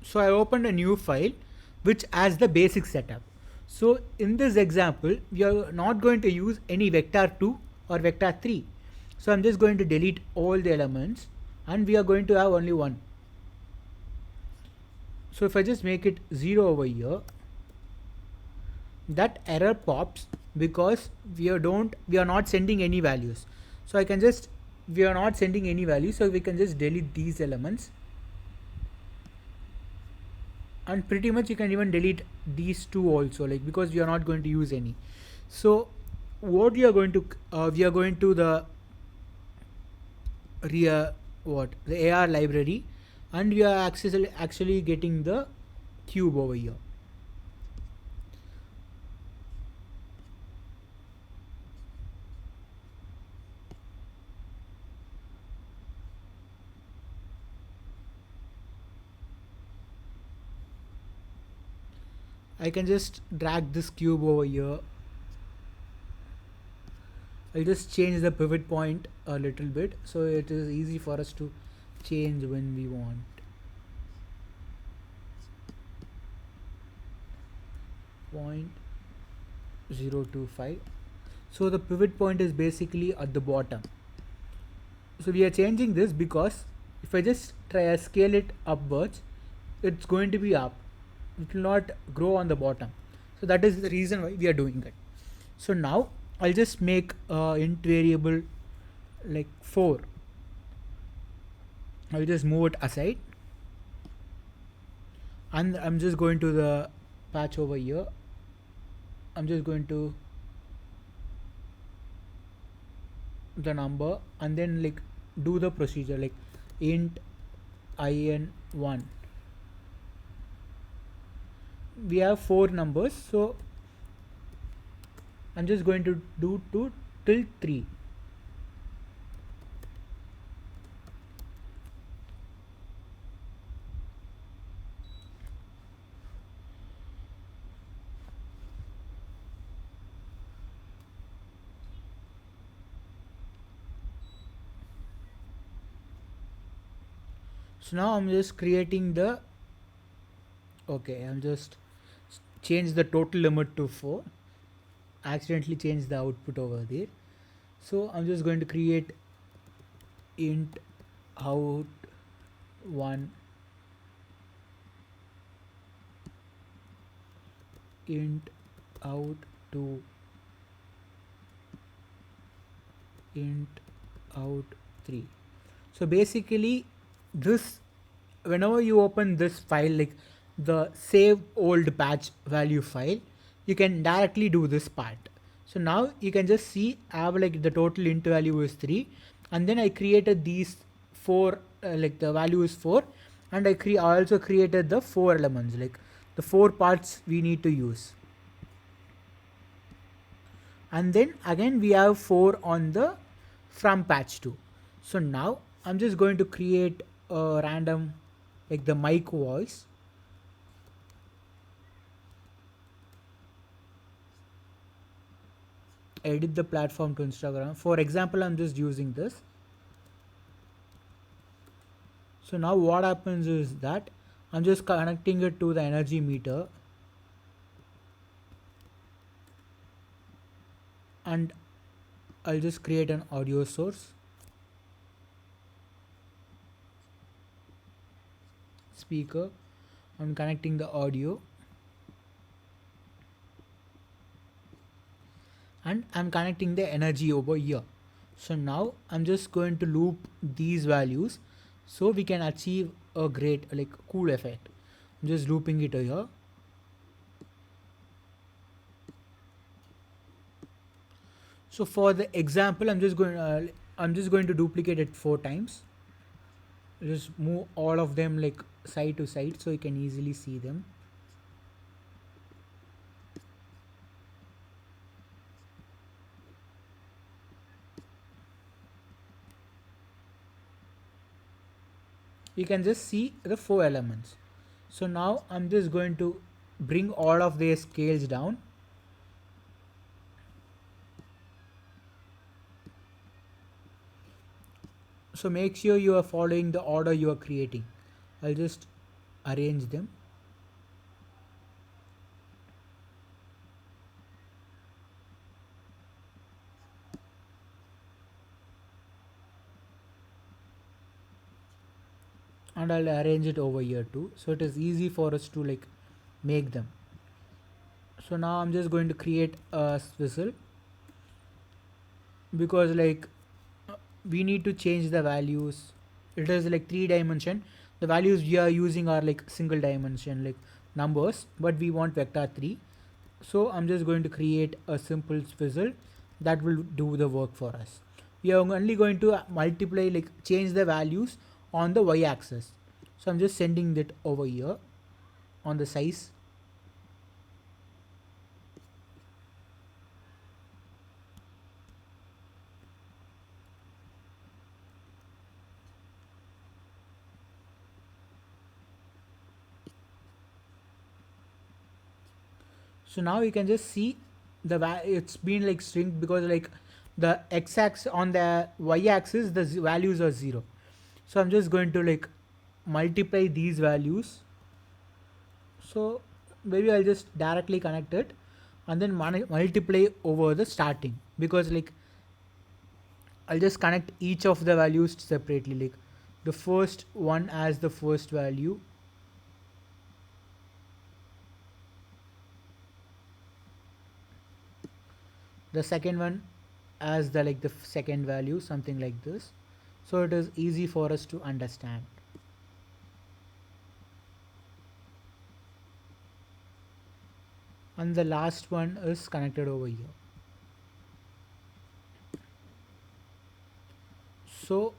So I opened a new file which has the basic setup. So in this example, we are not going to use any vector 2 or vector 3. So I'm just going to delete all the elements and we are going to have only one. So if I just make it 0 over here, that error pops because we are not sending any values. So I can just, we are not sending any values, so we can just delete these elements, and pretty much you can even delete these two also, like, because we are not going to use any. So what we are going to the rea what the AR library, and we are actually getting the cube over here. I can just drag this cube over here. I'll just change the pivot point a little bit so it is easy for us to change when we want. Point 025. So the pivot point is basically at the bottom. So we are changing this because if I just try to scale it upwards, it's going to be up. It will not grow on the bottom. So that is the reason why we are doing it. So now I'll just make int variable like 4. I'll just move it aside, and I'm just going to the patch over here. I'm just going to the number and then like do the procedure like int in1. We have 4 numbers, so I'm just going to do to till 3. So now I'm just creating the, okay, I'm just change the total limit to 4. I accidentally changed the output over there. So I'm just going to create int out 1, int out 2, int out 3. So basically this, whenever you open this file, like the save old patch value file, you can directly do this part. So now you can just see I have like the total int value is 3, and then I created these 4, like the value is 4, and I also created the 4 elements, like the 4 parts we need to use. And then again we have 4 on the from patch 2. So now I'm just going to create a random, like the mic voice, edit the platform to Instagram. For example, I'm just using this. So now what happens is that I'm just connecting it to the energy meter, and I'll just create an audio source, speaker. I'm connecting the audio, and I'm connecting the energy over here. So now I'm just going to loop these values so we can achieve a great, like, cool effect. I'm just looping it here. So for the example, I'm just going to duplicate it 4 times. Just move all of them like side to side so you can easily see them. You can just see the 4 elements. So now I'm just going to bring all of their scales down. So make sure you are following the order you are creating. I'll just arrange them. And I'll arrange it over here too, so it is easy for us to like make them. So now I'm just going to create a swizzle, because like we need to change the values. It is like 3 dimension. The values we are using are like single dimension, like numbers, but we want vector 3. So I'm just going to create a simple swizzle that will do the work for us. We are only going to multiply, like change the values on the y axis. So I'm just sending that over here on the size. So now you can just see it's been like shrink, because like the x-axis on the y-axis the values are 0. So I'm just going to like multiply these values. So maybe I'll just directly connect it and then multiply over the starting, because like I'll just connect each of the values separately, like the first one as the first value, the second one as the like the second value, something like this, so it is easy for us to understand. And the last one is connected over here. So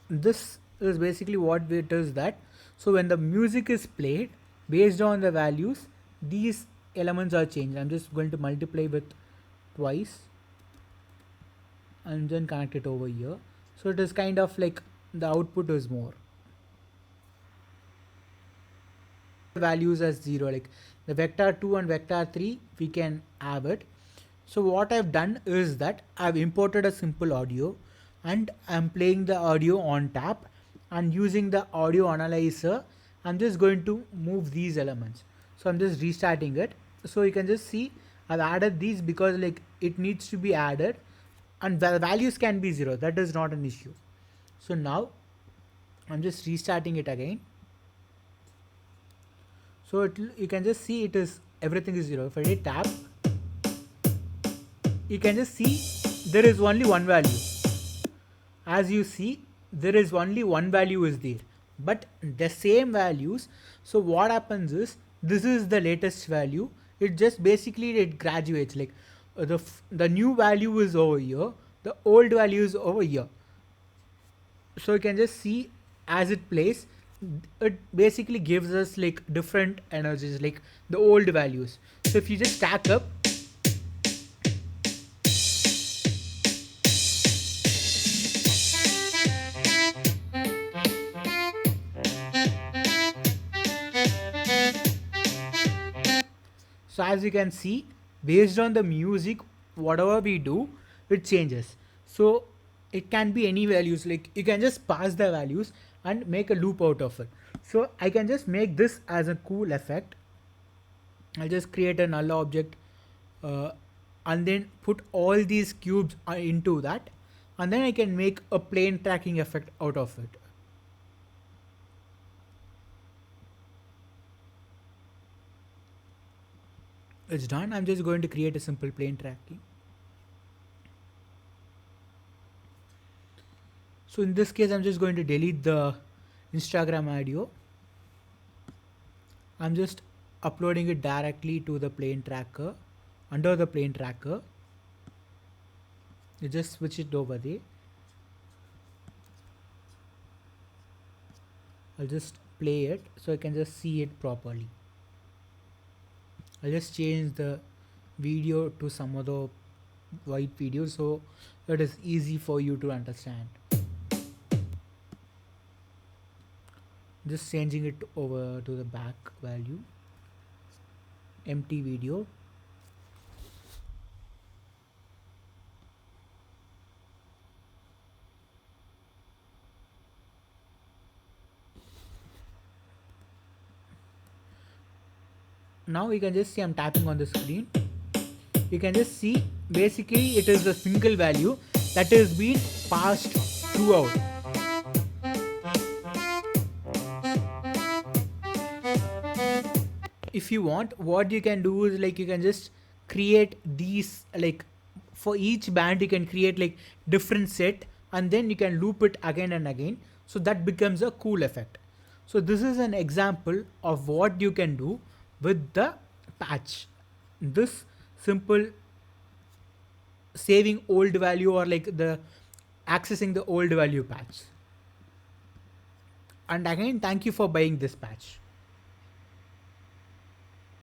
this is basically what it is, that so when the music is played based on the values, these elements are changed. I'm just going to multiply with twice and then connect it over here, so it is kind of like the output is more values as 0, like the vector 2 and vector 3 we can have it. So what I've done is that I've imported a simple audio and I'm playing the audio on tap, and using the audio analyzer I'm just going to move these elements. So I'm just restarting it, so you can just see I've added these because like it needs to be added, and the values can be 0, that is not an issue. So now I'm just restarting it again. So you can just see it is everything is 0. If I hit tab, you can just see there is only one value. As you see, there is only one value is there, but the same values. So what happens is this is the latest value. It just basically it graduates, like the new value is over here, the old value is over here. So you can just see as it plays, it basically gives us like different energies, like the old values. So if you just stack up, so as you can see, based on the music, whatever we do, it changes. So it can be any values, like you can just pass the values and make a loop out of it. So I can just make this as a cool effect. I'll just create a null object, uh, and then put all these cubes into that, and then I can make a plane tracking effect out of it. It's done. I'm just going to create a simple plane tracking. So in this case, I'm just going to delete the Instagram audio. I'm just uploading it directly to the plane tracker. Under the plane tracker, you just switch it over there. I'll just play it so I can just see it properly. I'll just change the video to some other white video so it is easy for you to understand. Just changing it over to the back value, empty video. now you can just see I'm tapping on the screen. You can just see basically it is a single value that is being passed throughout. If you want, what you can do is like you can just create these, like for each band you can create like different set, and then you can loop it again and again, so that becomes a cool effect. So this is an example of what you can do with the patch. This simple saving old value, or like the accessing the old value patch. And again, thank you for buying this patch.